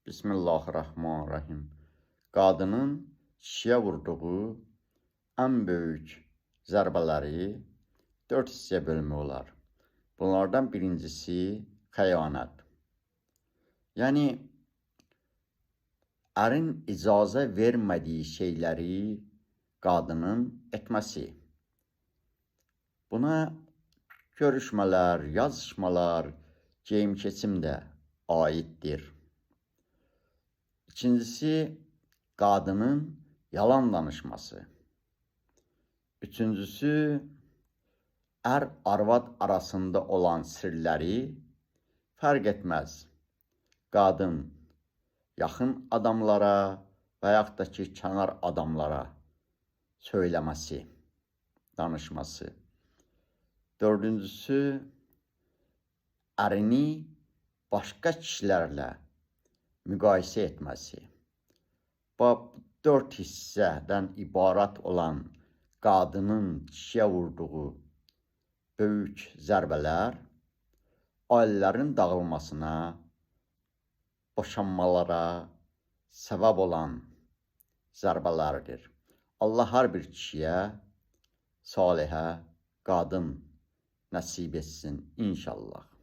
Bismillahirrahmanirrahim. Qadının kişiyə vurduğu ən böyük zərbələri 4 hissəyə bölmək olar. Bunlardan birincisi xəyanət. Yəni, ərin icazə vermədiyi şeyləri qadının etməsi. Buna görüşmələr, yazışmalar, geyim-keçim də aiddir. İkincisi, qadının yalan danışması. Üçüncüsü, ər-arvad arasında olan sirləri fərq etməz. Qadın yaxın adamlara və yaxud da ki, kənar adamlara söyləməsi, danışması. Dördüncüsü, ərini başqa kişilərlə müqayisə etməsi. Bu 4 hissədən ibarət olan qadının kişiyə vurduğu böyük zərbələr ailələrin dağılmasına, boşanmalara səbəb olan zərbələrdir. Allah hər bir kişiyə salihə qadın nəsib etsin inşallah.